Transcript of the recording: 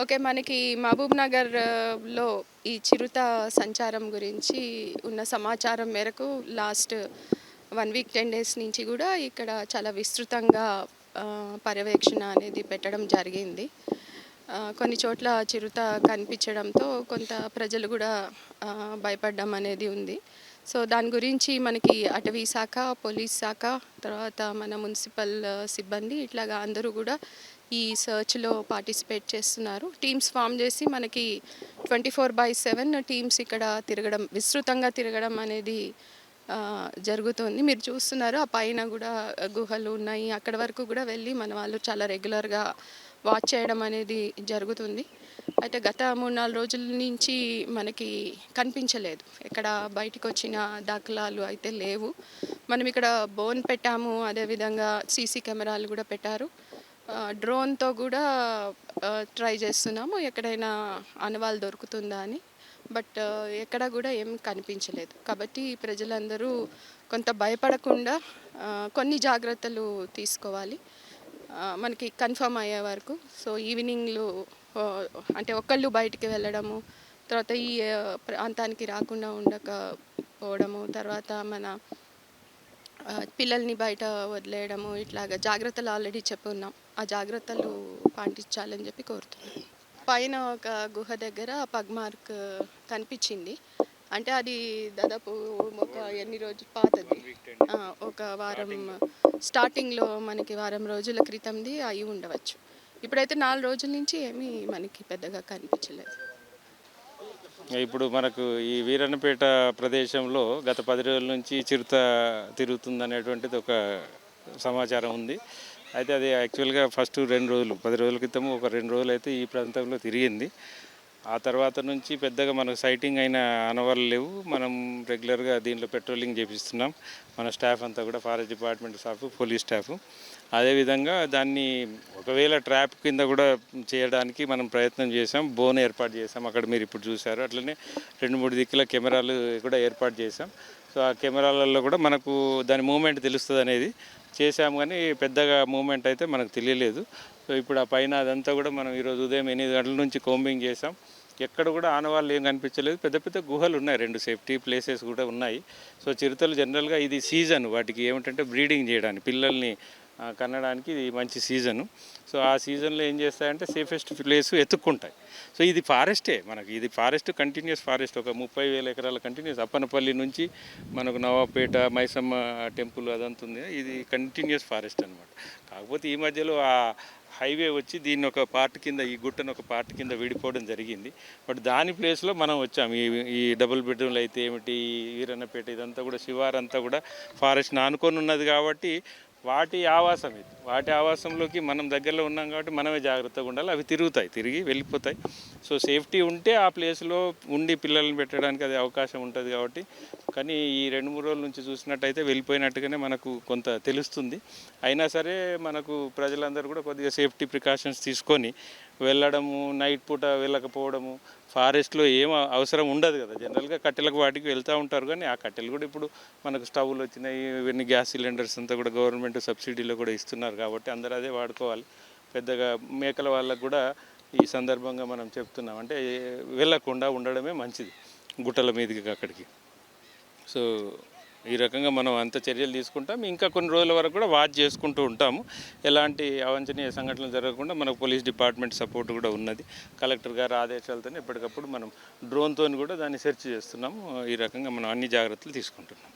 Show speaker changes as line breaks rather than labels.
Okay. మనకి మహబూబ్ నగర్‌లో ఈ చిరుత సంచారం గురించి ఉన్న సమాచారం మేరకు లాస్ట్ 1 వీక్ 10 డేస్ నుంచి గూడా ఇక్కడ చాలా విస్తృతంగా పర్యవేక్షణ అనేది పెట్టడం జరిగింది. కొన్ని చోట్ల చిరుత కనిపించడంతో కొంత ప్రజలు గూడా భయపడడం అనేది ఉంది. సో, దాని గురించి మనకి అటవీ శాఖ, పోలీస్ శాఖ, తర్వాత మన మున్సిపల్ సిబ్బంది ఇట్లాగా అందరూ గూడా ఈ సర్చ్‌లో పార్టిసిపేట్ చేస్తున్నారు. టీమ్స్ ఫామ్ చేసి మనకి 24/7 టీమ్స్ ఇక్కడ విస్తృతంగా తిరగడం అనేది జరుగుతుంది. మీరు చూస్తున్నారు ఆ పైన గూడా గుహలు ఉన్నాయి. అక్కడి వరకు గూడా వెళ్ళి మన వాళ్ళు చాలా రెగ్యులర్‌గా వాచ్ చేయడం అనేది జరుగుతుంది. అయితే గత 3, 4 రోజుల నుంచి మనకి కనిపించలేదు. ఎక్కడ బయటికొచ్చిన దాఖలాలు అయితే లేవు. మనం ఇక్కడ బోన్ పెట్టాము. అదేవిధంగా సీసీ కెమెరాలు గూడా పెట్టారు. డ్రోన్‌తో గూడా ట్రై చేస్తున్నాము ఎక్కడైనా ఆనవాళ్ళు దొరుకుతుందా అని. బట్ ఎక్కడ గూడా ఏం కనిపించలేదు. కాబట్టి ప్రజలందరూ కొంత భయపడకుండా కొన్ని జాగ్రత్తలు తీసుకోవాలి. మనకి కన్ఫర్మ్ అయ్యే వరకు. సో, ఈవినింగ్‌లో అంటే ఒకళ్ళు బయటికి వెళ్ళడము, తర్వాత ఈ ప్రాంతానికి రాకుండా ఉండకపోవడము, తర్వాత మన పిల్లల్ని బయట వదిలేయడము, ఇట్లాగా జాగ్రత్తలు ఆల్రెడీ చెప్పున్నాం. ఆ జాగ్రత్తలు పాటించాలని చెప్పి కోరుతున్నాను. పైన ఒక గుహ దగ్గర పగ్ మార్క్ కనిపించింది. అంటే అది దాదాపు ఒక ఎన్ని రోజులు పాతది. ఒక వారం స్టార్టింగ్లో మనకి వారం రోజుల క్రితంది అయి ఉండవచ్చు. ఇప్పుడైతే 4 రోజుల నుంచి ఏమీ మనకి పెద్దగా కనిపించలేదు.
ఇప్పుడు మనకు ఈ వీరన్నపేట ప్రదేశంలో గత 10 రోజుల నుంచి చిరుత తిరుగుతుందనేటువంటిది ఒక సమాచారం ఉంది. అయితే అది యాక్చువల్గా ఫస్ట్ 2 రోజులు 10 రోజుల క్రితం ఒక 2 రోజులు అయితే ఈ ప్రాంతంలో తిరిగింది. ఆ తర్వాత నుంచి పెద్దగా మనకు సైటింగ్ అయిన ఆనవాళ్ళు లేవు. మనం రెగ్యులర్గా దీంట్లో పెట్రోలింగ్ చేపిస్తున్నాం. మన స్టాఫ్ అంతా కూడా forest department staff, police staff. అదేవిధంగా దాన్ని ఒకవేళ ట్రాప్ కింద కూడా చేయడానికి మనం ప్రయత్నం చేసాం. బోన్ ఏర్పాటు చేసాం. అక్కడ మీరు ఇప్పుడు చూశారు. అట్లనే 2-3 దిక్కుల కెమెరాలు కూడా ఏర్పాటు చేసాం. సో ఆ కెమెరాలలో కూడా మనకు దాని మూమెంట్ తెలుస్తుంది అనేది చేసాము, కానీ పెద్దగా మూమెంట్ అయితే మనకు తెలియలేదు. సో ఇప్పుడు ఆ పైన అదంతా కూడా మనం ఈరోజు ఉదయం 8 గంటల నుంచి కోంబింగ్ చేసాం. ఎక్కడ కూడా ఆనవాళ్ళు ఏం కనిపించలేదు. పెద్ద పెద్ద గుహలు ఉన్నాయి, 2 సేఫ్టీ ప్లేసెస్ కూడా ఉన్నాయి. సో చిరుతలు జనరల్గా ఇది సీజన్, వాటికి ఏమిటంటే బ్రీడింగ్ చేయడానికి, పిల్లల్ని కనడానికి ఇది మంచి సీజను. సో ఆ సీజన్లో ఏం చేస్తాయంటే సేఫెస్ట్ ప్లేస్ ఎత్తుక్కుంటాయి. సో ఇది ఫారెస్టే, మనకి ఇది ఫారెస్ట్, కంటిన్యూస్ ఫారెస్ట్. ఒక 30,000 ఎకరాల కంటిన్యూస్ అప్పనపల్లి నుంచి మనకు నవాపేట, మైసమ్మ టెంపుల్ అదంతా ఉంది. ఇది కంటిన్యూస్ ఫారెస్ట్ అనమాట. కాకపోతే ఈ మధ్యలో ఆ హైవే వచ్చి దీన్ని ఒక పార్ట్ కింద, ఈ గుట్టను ఒక పార్ట్ కింద విడిపోవడం జరిగింది. బట్ దాని ప్లేస్లో మనం వచ్చాము. ఈ డబుల్ బెడ్రూమ్లు అయితే ఏమిటి, వీరన్నపేట ఇదంతా కూడా శివారంతా కూడా ఫారెస్ట్ ఆనుకొని ఉన్నది కాబట్టి వాటి ఆవాసం ఇది. వాటి ఆవాసంలోకి మనం దగ్గరలో ఉన్నాం కాబట్టి మనమే జాగ్రత్తగా ఉండాలి. అవి తిరిగి వెళ్ళిపోతాయి. సో సేఫ్టీ ఉంటే ఆ ప్లేస్లో ఉండి పిల్లల్ని పెట్టడానికి అది అవకాశం ఉంటుంది కాబట్టి. కానీ ఈ 2-3 రోజుల నుంచి చూసినట్టయితే వెళ్ళిపోయినట్టుగానే మనకు కొంత తెలుస్తుంది. అయినా సరే మనకు ప్రజలందరూ కూడా కొద్దిగా సేఫ్టీ ప్రికాషన్స్ తీసుకొని వెళ్ళడము, నైట్ పూట వెళ్ళకపోవడము. ఫారెస్ట్లో ఏం అవసరం ఉండదు కదా, జనరల్గా కట్టెలకు వాటికి వెళ్తూ ఉంటారు. కానీ ఆ కట్టెలు కూడా ఇప్పుడు మనకు స్టవ్లు వచ్చినాయి, ఇవన్నీ గ్యాస్ సిలిండర్స్ అంతా కూడా గవర్నమెంట్ సబ్సిడీలో కూడా ఇస్తున్నారు కాబట్టి అందరూ అదే వాడుకోవాలి. పెద్దగా మేకల వాళ్ళకు కూడా ఈ సందర్భంగా మనం చెప్తున్నాం, అంటే వెళ్ళకుండా ఉండడమే మంచిది గుట్టల మీదకి అక్కడికి. సో ఈ రకంగా మనం అంత చర్యలు తీసుకుంటాం. ఇంకా కొన్ని రోజుల వరకు కూడా వాచ్ చేసుకుంటూ ఉంటాము. ఎలాంటి అవాంఛనీయ సంఘటనలు జరగకుండా మనకు పోలీస్ డిపార్ట్మెంట్ సపోర్ట్ కూడా ఉన్నది. కలెక్టర్ గారి ఆదేశాలతో ఎప్పటికప్పుడు మనం డ్రోన్తో కూడా దాన్ని సెర్చ్ చేస్తున్నాము. ఈ రకంగా మనం అన్ని జాగ్రత్తలు తీసుకుంటున్నాం.